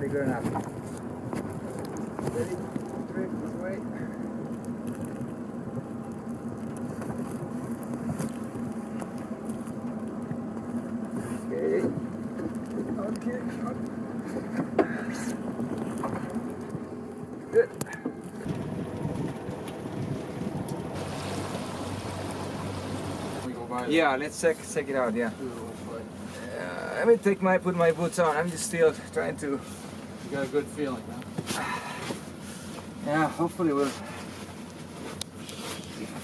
good enough. Ready? Drink this way. Okay. Good. Yeah, let's check it out. Yeah. Let me put my boots on. I'm just still trying to. You got a good feeling, huh? Yeah, hopefully we'll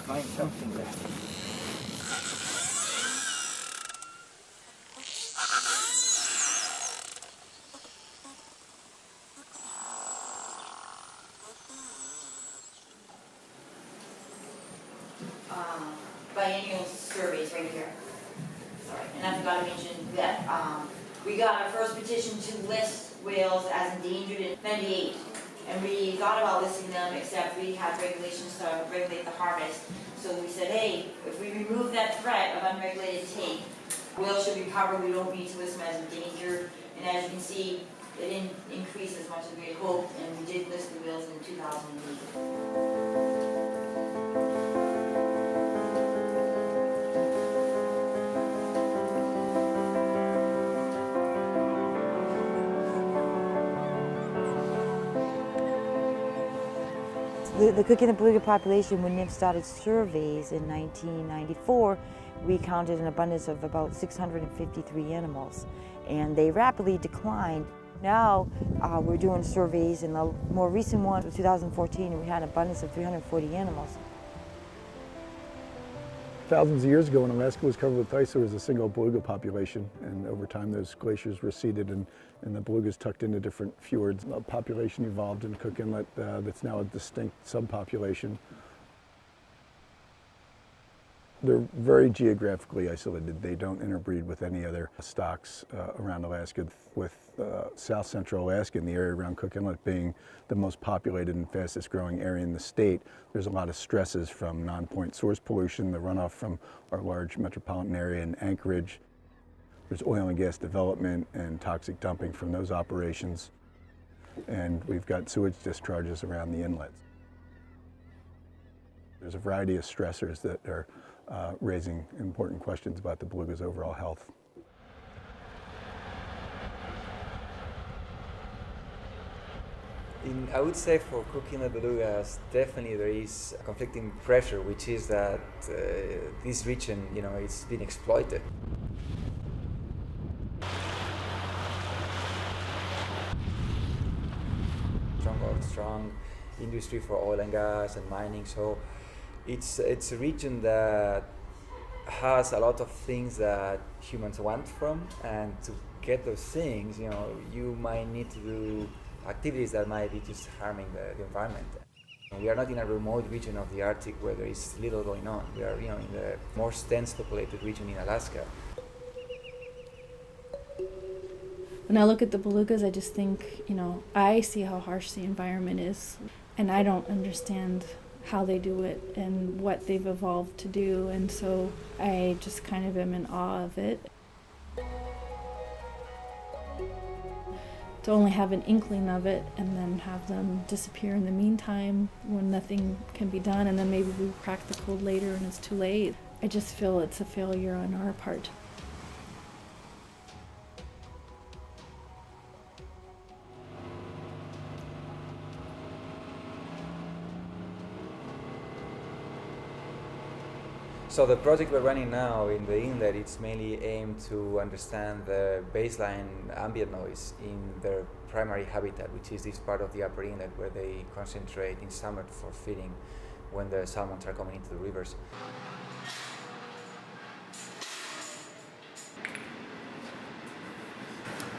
find something there. Biennial surveys right here. Sorry, and I forgot to mention that we got our first petition to list whales as endangered in '98, and we thought about listing them, except we had regulations to regulate the harvest. So we said, hey, if we remove that threat of unregulated take, whales should recover. We don't need to list them as endangered. And as you can see, it didn't increase as much as we had hoped, and we did list the whales in 2008. The Cook Inlet beluga population, when NIMS started surveys in 1994, we counted an abundance of about 653 animals, and they rapidly declined. Now we're doing surveys, and the more recent one was 2014, we had an abundance of 340 animals. Thousands of years ago, when Alaska was covered with ice, there was a single beluga population, and over time those glaciers receded and the belugas tucked into different fjords. A population evolved in Cook Inlet that's now a distinct subpopulation. They're very geographically isolated. They don't interbreed with any other stocks around Alaska, with south central Alaska and the area around Cook Inlet being the most populated and fastest growing area in the state. There's a lot of stresses from non-point source pollution, the runoff from our large metropolitan area in Anchorage. There's oil and gas development and toxic dumping from those operations. And we've got sewage discharges around the inlets. There's a variety of stressors that are raising important questions about the beluga's overall health. I would say for Cook Inlet belugas, definitely there is a conflicting pressure, which is that this region, it's been exploited. Strong industry for oil and gas and mining, so it's a region that has a lot of things that humans want from, and to get those things, you might need to do activities that might be just harming the environment. We are not in a remote region of the Arctic where there is little going on. We are, in the more dense populated region in Alaska. When I look at the belugas, I just think, I see how harsh the environment is, and I don't understand how they do it and what they've evolved to do, and so I just kind of am in awe of it. To only have an inkling of it and then have them disappear in the meantime when nothing can be done, and then maybe we crack the code later and it's too late. I just feel it's a failure on our part. So the project we're running now in the inlet, it's mainly aimed to understand the baseline ambient noise in their primary habitat, which is this part of the upper inlet where they concentrate in summer for feeding when the salmons are coming into the rivers.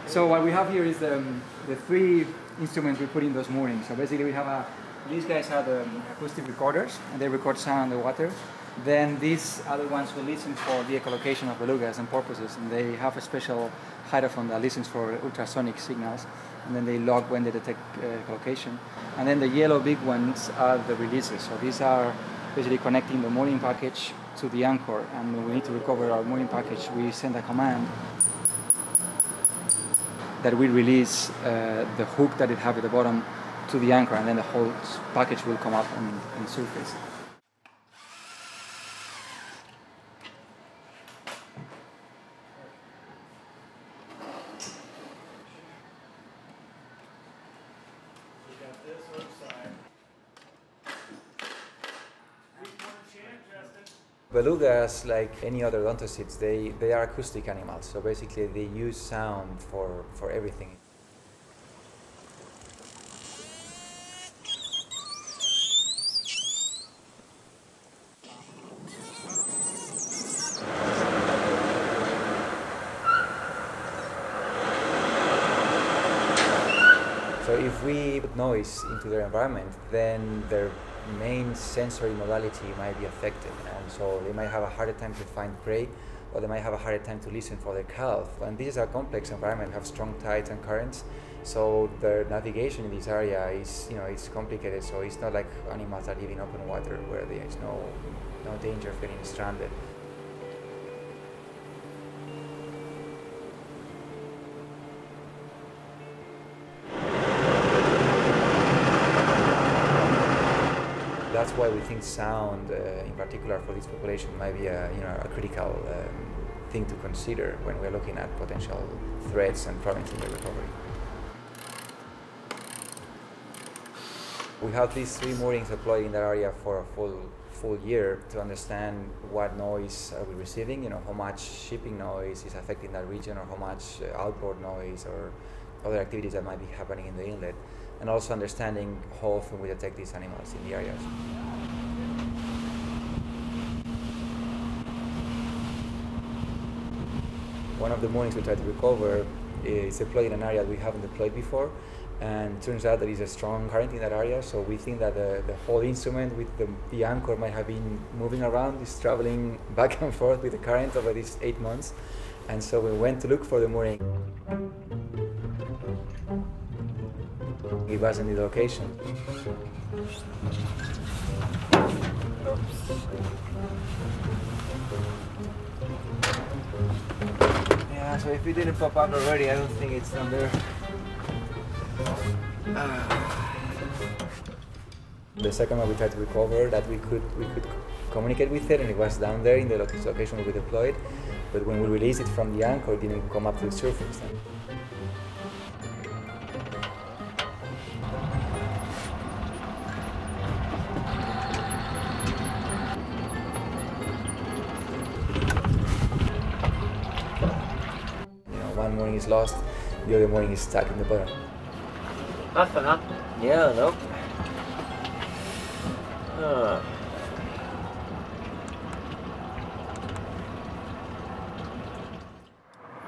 So what we have here is the three instruments we put in those moorings. So basically we have these guys are the acoustic recorders, and they record sound underwater. Then these other ones will listen for the echolocation of belugas and porpoises, and they have a special hydrophone that listens for ultrasonic signals, and then they log when they detect echolocation. And then the yellow big ones are the releases. So these are basically connecting the mooring package to the anchor, and when we need to recover our mooring package, we send a command. that we release the hook that it have at the bottom to the anchor, and then the whole package will come up and surface. Belugas, like any other odontocetes, they are acoustic animals, so basically they use sound for everything. So if we put noise into their environment, then their main sensory modality might be affected, and so they might have a harder time to find prey, or they might have a harder time to listen for their calf. And this is a complex environment, have strong tides and currents, so their navigation in this area is, it's complicated. So it's not like animals that live in open water where there is no danger of getting stranded. That's why we think sound, in particular for this population, might be a critical thing to consider when we're looking at potential threats and preventing the recovery. We have these 3 moorings deployed in that area for a full year to understand what noise are we receiving, how much shipping noise is affecting that region, or how much outboard noise or other activities that might be happening in the inlet, and also understanding how often we detect these animals in the areas. One of the moorings we try to recover is deployed in an area we haven't deployed before, and it turns out there is a strong current in that area, so we think that the whole instrument with the anchor might have been moving around, is traveling back and forth with the current over these 8 months, and so we went to look for the mooring. It wasn't the location. Yeah, so if it didn't pop out already, I don't think it's down there. The second one we tried to recover, that we could communicate with it, and it was down there in the location where we deployed, but when we released it from the anchor, it didn't come up to the surface. One mooring is lost, the other mooring is stuck in the bottom. Nothing, huh? Yeah, nope.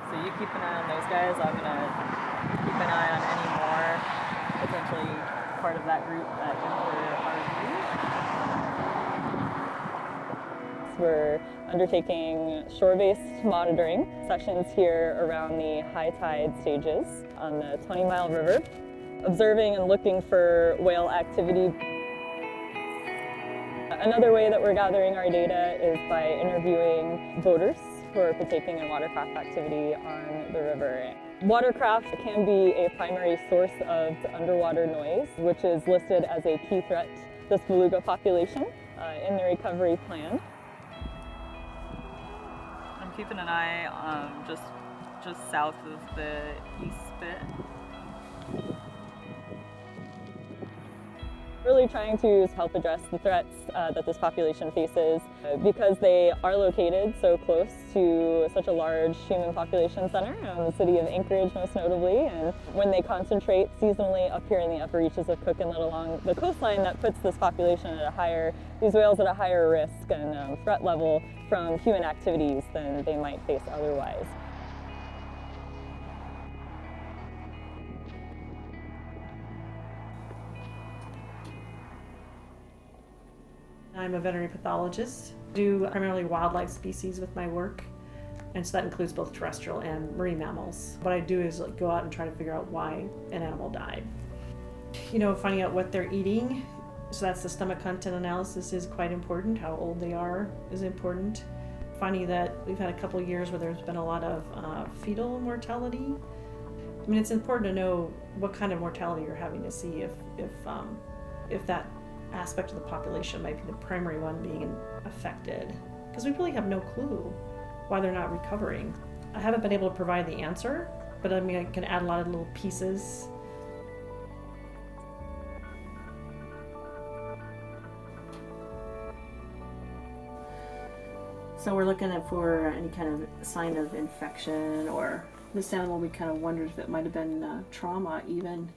So you keep an eye on those guys. I'm gonna keep an eye on any more potentially part of that group that enter our view. We're undertaking shore-based monitoring sessions here around the high tide stages on the 20-mile river, observing and looking for whale activity. Another way that we're gathering our data is by interviewing boaters who are partaking in watercraft activity on the river. Watercraft can be a primary source of underwater noise, which is listed as a key threat to this beluga population in the recovery plan. I'm keeping an eye just south of the east spit. Really trying to help address the threats that this population faces because they are located so close to such a large human population center, the city of Anchorage most notably, and when they concentrate seasonally up here in the upper reaches of Cook Inlet along the coastline, that puts this population at these whales at a higher risk and threat level from human activities than they might face otherwise. I'm a veterinary pathologist. I do primarily wildlife species with my work, and so that includes both terrestrial and marine mammals. What I do is go out and try to figure out why an animal died. Finding out what they're eating, so that's the stomach content analysis is quite important. How old they are is important. Finding that we've had a couple of years where there's been a lot of fetal mortality. I mean, it's important to know what kind of mortality you're having to see if that aspect of the population might be the primary one being affected. Because we really have no clue why they're not recovering. I haven't been able to provide the answer, but I mean, I can add a lot of little pieces. So we're looking for any kind of sign of infection, or this animal, we kind of wondered if it might have been trauma even.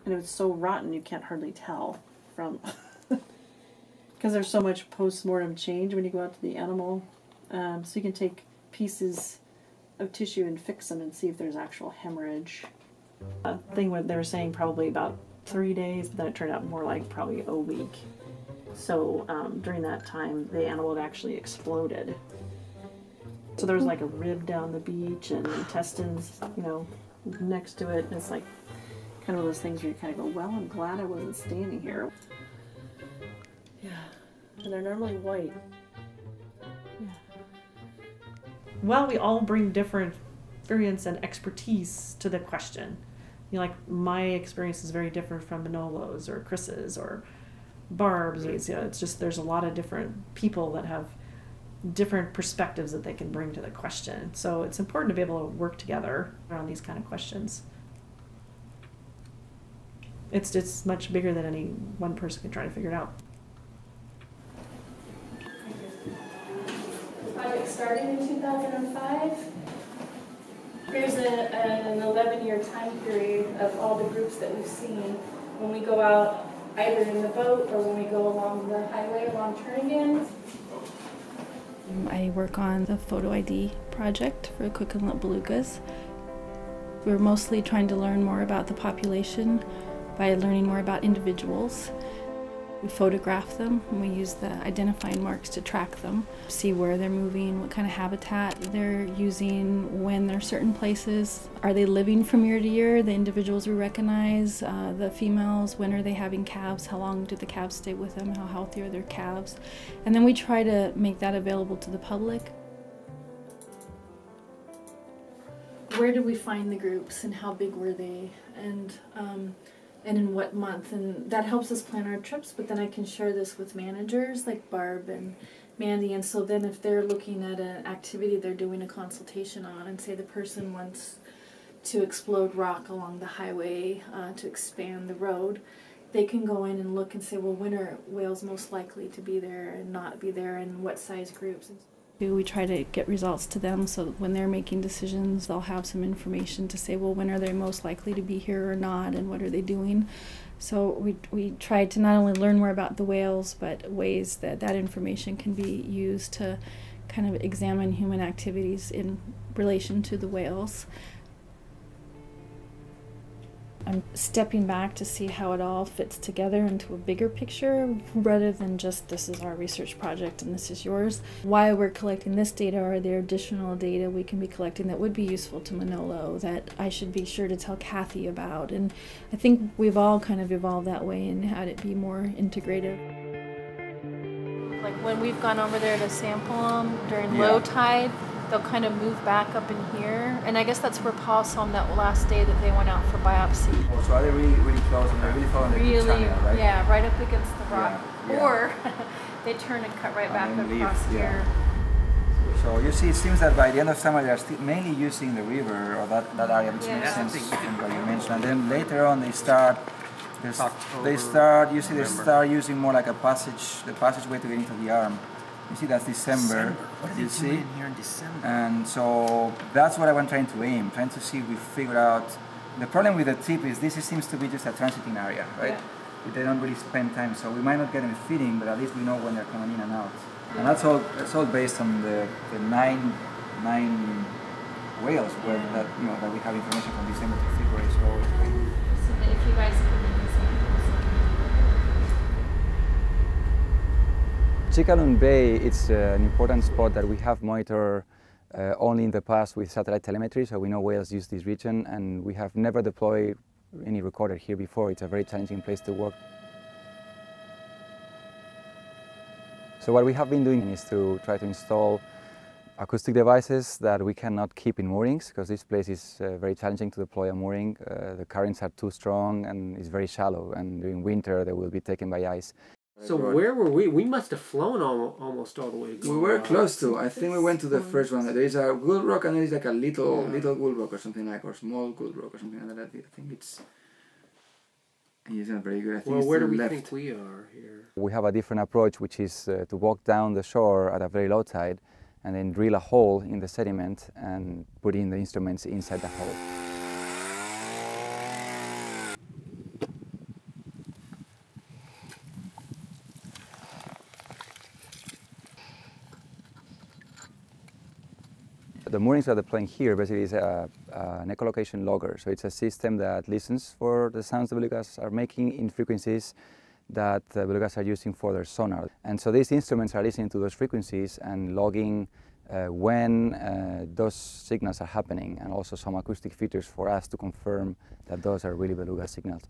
And it was so rotten you can't hardly tell from, because there's so much post-mortem change when you go out to the animal. So you can take pieces of tissue and fix them and see if there's actual hemorrhage. A thing what they were saying probably about 3 days, but then it turned out more like probably a week. So during that time, the animal had actually exploded. So there was like a rib down the beach and intestines, you know, next to it. And it's like kind of those things where you kind of go, well, I'm glad I wasn't standing here. Yeah, and they're normally white. Yeah. Well, we all bring different experience and expertise to the question. You know, like my experience is very different from Manolo's or Chris's or Barb's. You know, it's just there's a lot of different people that have different perspectives that they can bring to the question. So it's important to be able to work together around these kind of questions. It's much bigger than any one person can try to figure it out. The project started in 2005. Here's an 11-year time period of all the groups that we've seen when we go out either in the boat or when we go along the highway along Turnagain. I work on the photo ID project for Cook Inlet belugas. We're mostly trying to learn more about the population by learning more about individuals. We photograph them and we use the identifying marks to track them, see where they're moving, what kind of habitat they're using, when they're certain places. Are they living from year to year? The individuals we recognize, the females, when are they having calves? How long do the calves stay with them? How healthy are their calves? And then we try to make that available to the public. Where did we find the groups and how big were they? And in what month, and that helps us plan our trips, but then I can share this with managers like Barb and Mandy, and so then if they're looking at an activity they're doing a consultation on, and say the person wants to explode rock along the highway to expand the road, they can go in and look and say, well, when are whales most likely to be there and not be there, and what size groups. We try to get results to them so that when they're making decisions, they'll have some information to say, well, when are they most likely to be here or not, and what are they doing? So we try to not only learn more about the whales, but ways that that information can be used to kind of examine human activities in relation to the whales. I'm stepping back to see how it all fits together into a bigger picture rather than just this is our research project and this is yours. Why we're collecting this data, or there additional data we can be collecting that would be useful to Manolo that I should be sure to tell Kathy about. And I think we've all kind of evolved that way and had it be more integrative. Like when we've gone over there to sample them during low tide, they'll kind of move back up in here. And I guess that's where Paul saw them that last day that they went out for biopsy. Oh, so are they really, really close and they're really following the channel, right? Yeah, right up against the rock. Yeah, yeah. Or they turn and cut right back and across leave, here. So you see, it seems that by the end of summer they are still mainly using the river or that area, which makes sense from what you mentioned. And then later on they start using more like the passageway to get into the arm. You see, that's December. What are they doing here in December? And so that's what I was trying to aim, trying to see if we figure out. The problem with the tip is this seems to be just a transiting area, right? Yeah. They don't really spend time, so we might not get any feeding, but at least we know when they're coming in and out. And that's all based on the nine whales where that we have information from December to February. So if you guys can be Chicaloon Bay, it's an important spot that we have monitored only in the past with satellite telemetry, so we know whales use this region, and we have never deployed any recorder here before. It's a very challenging place to work. So what we have been doing is to try to install acoustic devices that we cannot keep in moorings because this place is very challenging to deploy a mooring. The currents are too strong and it's very shallow, and during winter they will be taken by ice. So where were we? We must have flown almost all the way to We were close to. I think we went to the first one. There is a good rock and there is like a little good rock or something like, or small good rock or something like that. I think it's not very good. I think Well, where do we left. think we are here? We have a different approach, which is to walk down the shore at a very low tide and then drill a hole in the sediment and put in the instruments inside the hole. The moorings that they're playing here basically is an echolocation logger. So it's a system that listens for the sounds the belugas are making in frequencies that the belugas are using for their sonar. And so these instruments are listening to those frequencies and logging when those signals are happening, and also some acoustic features for us to confirm that those are really beluga signals.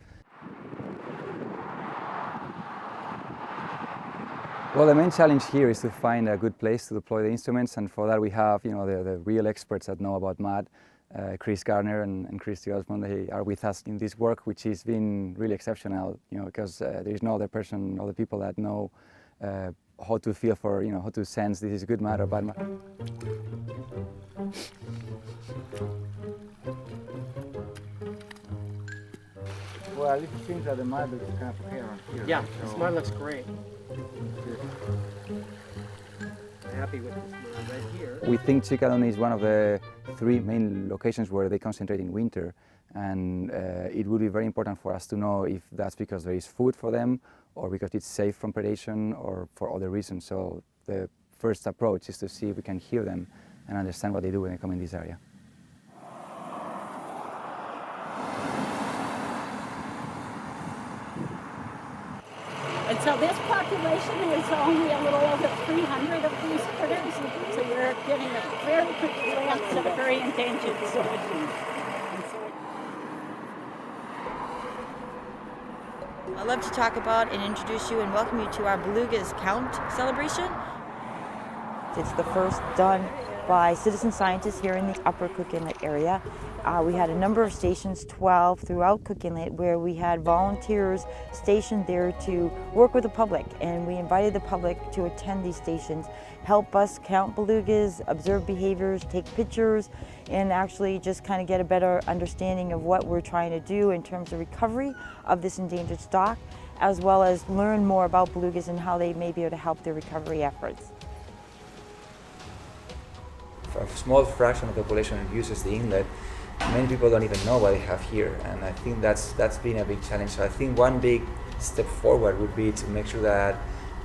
Well, the main challenge here is to find a good place to deploy the instruments, and for that we have, the real experts that know about mud. Chris Garner and Christy Osmond, they are with us in this work, which has been really exceptional, because there is no other person, other people that know how to feel for, how to sense this is good mud or bad mud. Well, it seems that the mud is kind of okay around here. Yeah, this mud looks great. Happy with this mud right here. We think Chicadon is one of the 3 main locations where they concentrate in winter, and it would be very important for us to know if that's because there is food for them, or because it's safe from predation, or for other reasons. So the first approach is to see if we can hear them and understand what they do when they come in this area. And so this population is only a little over 300 of these critters, so you're getting a very quick glance at a very endangered species. I'd love to talk about and introduce you and welcome you to our Belugas Count celebration. It's the first done by citizen scientists here in the upper Cook Inlet area. We had a number of stations, 12 throughout Cook Inlet, where we had volunteers stationed there to work with the public, and we invited the public to attend these stations, help us count belugas, observe behaviors, take pictures, and actually just kind of get a better understanding of what we're trying to do in terms of recovery of this endangered stock, as well as learn more about belugas and how they may be able to help their recovery efforts. A small fraction of the population uses the inlet. Many people don't even know what they have here, and I think that's been a big challenge. So I think one big step forward would be to make sure that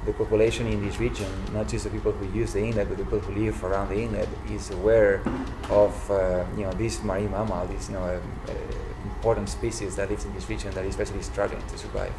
the population in this region, not just the people who use the inlet, but the people who live around the inlet, is aware of this marine mammal, this important species that lives in this region that is basically struggling to survive.